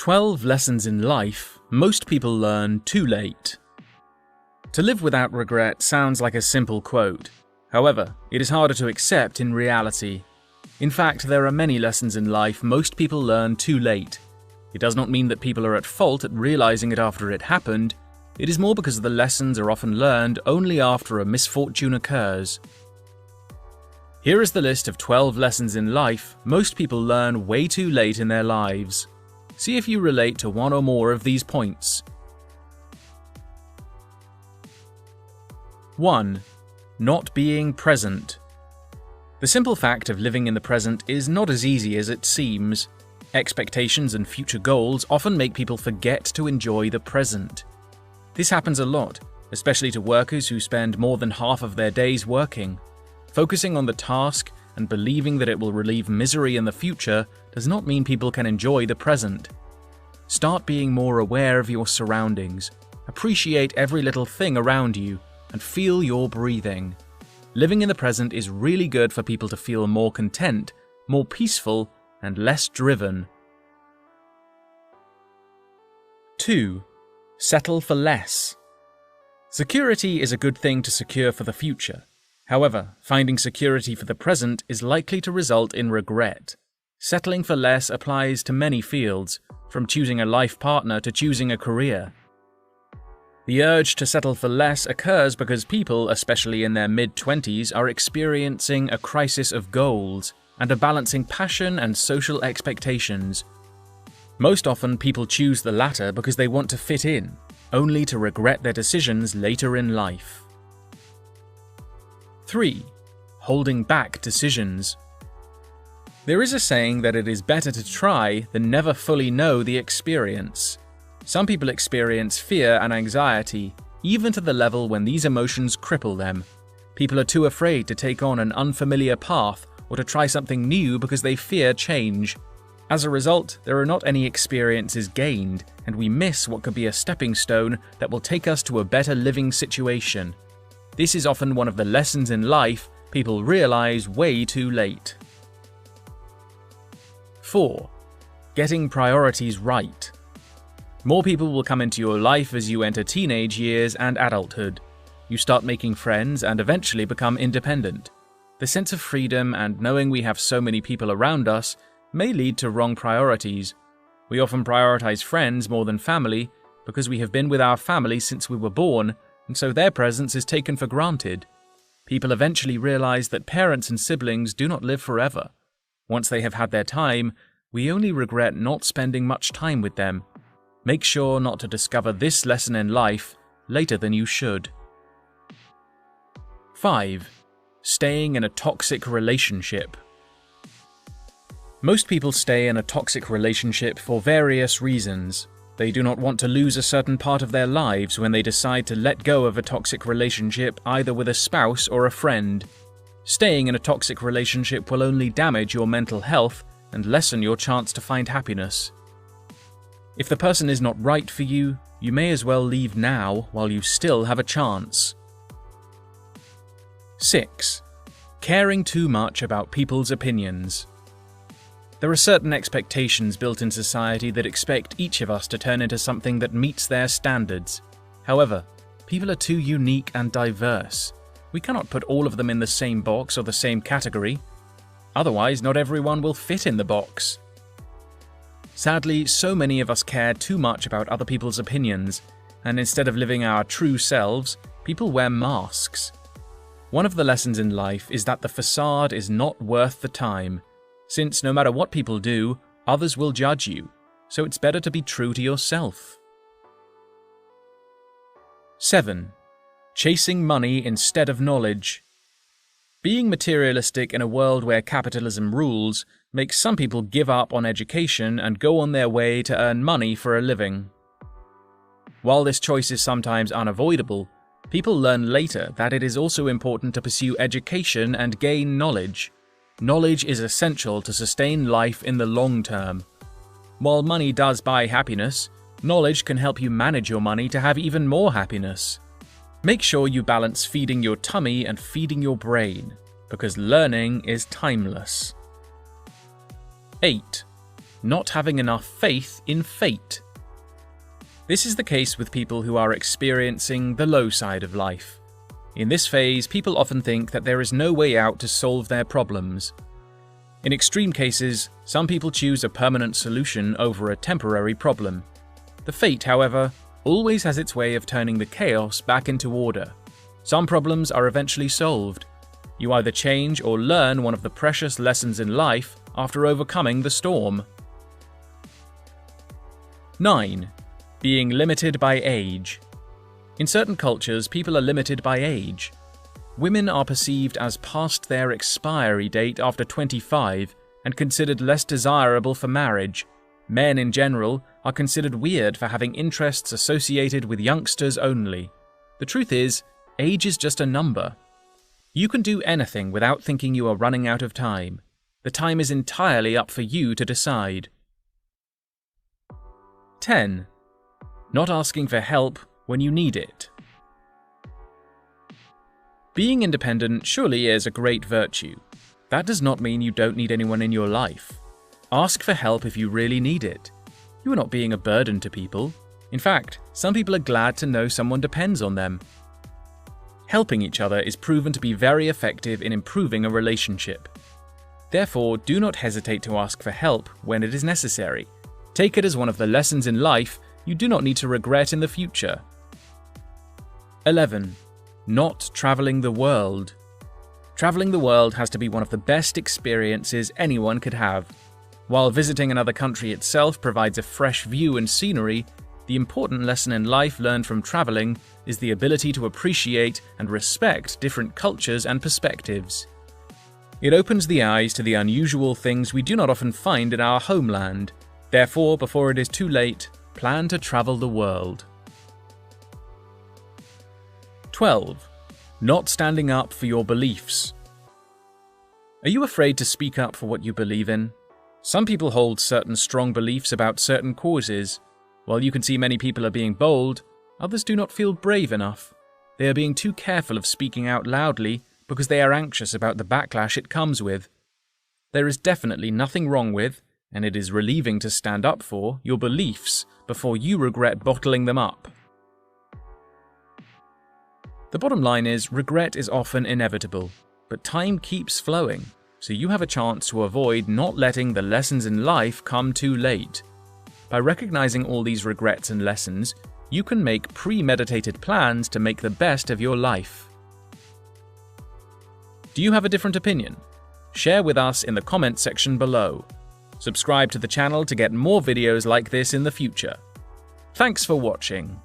12 lessons in life most people learn too late. To live without regret sounds like a simple quote. However, it is harder to accept in reality. In fact, there are many lessons in life most people learn too late. It does not mean that people are at fault at realizing it after it happened. It is more because the lessons are often learned only after a misfortune occurs. Here is the list of 12 lessons in life most people learn way too late in their lives. See if you relate to one or more of these points. 1. Not being present. The simple fact of living in the present is not as easy as it seems. Expectations and future goals often make people forget to enjoy the present. This happens a lot, especially to workers who spend more than half of their days working. Focusing on the task and believing that it will relieve misery in the future does not mean people can enjoy the present. Start being more aware of your surroundings. Appreciate every little thing around you and feel your breathing. Living in the present is really good for people to feel more content, more peaceful, and less driven. 2. Settle for less. Security is a good thing to secure for the future. However, finding security for the present is likely to result in regret. Settling for less applies to many fields, from choosing a life partner to choosing a career. The urge to settle for less occurs because people, especially in their mid-20s, are experiencing a crisis of goals and are balancing passion and social expectations. Most often, people choose the latter because they want to fit in, only to regret their decisions later in life. 3. Holding back decisions. There is a saying that it is better to try than never fully know the experience. Some people experience fear and anxiety, even to the level when these emotions cripple them. People are too afraid to take on an unfamiliar path or to try something new because they fear change. As a result, there are not any experiences gained, and we miss what could be a stepping stone that will take us to a better living situation. This is often one of the lessons in life people realize way too late. 4. Getting priorities right. More people will come into your life as you enter teenage years and adulthood. You start making friends and eventually become independent. The sense of freedom and knowing we have so many people around us may lead to wrong priorities. We often prioritize friends more than family because we have been with our family since we were born, and so their presence is taken for granted. People eventually realize that parents and siblings do not live forever. Once they have had their time, we only regret not spending much time with them. Make sure not to discover this lesson in life later than you should. 5. Staying in a toxic relationship. Most people stay in a toxic relationship for various reasons. They do not want to lose a certain part of their lives when they decide to let go of a toxic relationship either with a spouse or a friend. Staying in a toxic relationship will only damage your mental health and lessen your chance to find happiness. If the person is not right for you, you may as well leave now while you still have a chance. 6. Caring too much about people's opinions. There are certain expectations built in society that expect each of us to turn into something that meets their standards. However, people are too unique and diverse. We cannot put all of them in the same box or the same category. Otherwise, not everyone will fit in the box. Sadly, so many of us care too much about other people's opinions, and instead of living our true selves, people wear masks. One of the lessons in life is that the facade is not worth the time, since no matter what people do, others will judge you, so it's better to be true to yourself. 7. Chasing money instead of knowledge. Being materialistic in a world where capitalism rules makes some people give up on education and go on their way to earn money for a living. While this choice is sometimes unavoidable, people learn later that it is also important to pursue education and gain knowledge. Knowledge is essential to sustain life in the long term. While money does buy happiness, knowledge can help you manage your money to have even more happiness. Make sure you balance feeding your tummy and feeding your brain, because learning is timeless. 8. not having enough faith in fate. This is the case with people who are experiencing the low side of life. In this phase, people often think that there is no way out to solve their problems. In extreme cases, some people choose a permanent solution over a temporary problem. The fate, however, always has its way of turning the chaos back into order. Some problems are eventually solved. You either change or learn one of the precious lessons in life after overcoming the storm. 9. Being limited by age. In certain cultures, people are limited by age. Women are perceived as past their expiry date after 25 and considered less desirable for marriage. Men in general are considered weird for having interests associated with youngsters only. The truth is, age is just a number. You can do anything without thinking you are running out of time. The time is entirely up for you to decide. 10. Not asking for help when you need it. Being independent surely is a great virtue. That does not mean you don't need anyone in your life. Ask for help if you really need it. You are not being a burden to people. In fact, some people are glad to know someone depends on them. Helping each other is proven to be very effective in improving a relationship. Therefore, do not hesitate to ask for help when it is necessary. Take it as one of the lessons in life you do not need to regret in the future. 11. Not traveling the world. Traveling the world has to be one of the best experiences anyone could have. While visiting another country itself provides a fresh view and scenery, the important lesson in life learned from traveling is the ability to appreciate and respect different cultures and perspectives. It opens the eyes to the unusual things we do not often find in our homeland. Therefore, before it is too late, plan to travel the world. 12. Not standing up for your beliefs. Are you afraid to speak up for what you believe in? Some people hold certain strong beliefs about certain causes. While you can see many people are being bold, others do not feel brave enough. They are being too careful of speaking out loudly because they are anxious about the backlash it comes with. There is definitely nothing wrong with, and it is relieving to stand up for, your beliefs before you regret bottling them up. The bottom line is, regret is often inevitable, but time keeps flowing, so you have a chance to avoid not letting the lessons in life come too late. By recognizing all these regrets and lessons, you can make premeditated plans to make the best of your life. Do you have a different opinion? Share with us in the comment section below. Subscribe to the channel to get more videos like this in the future. Thanks for watching.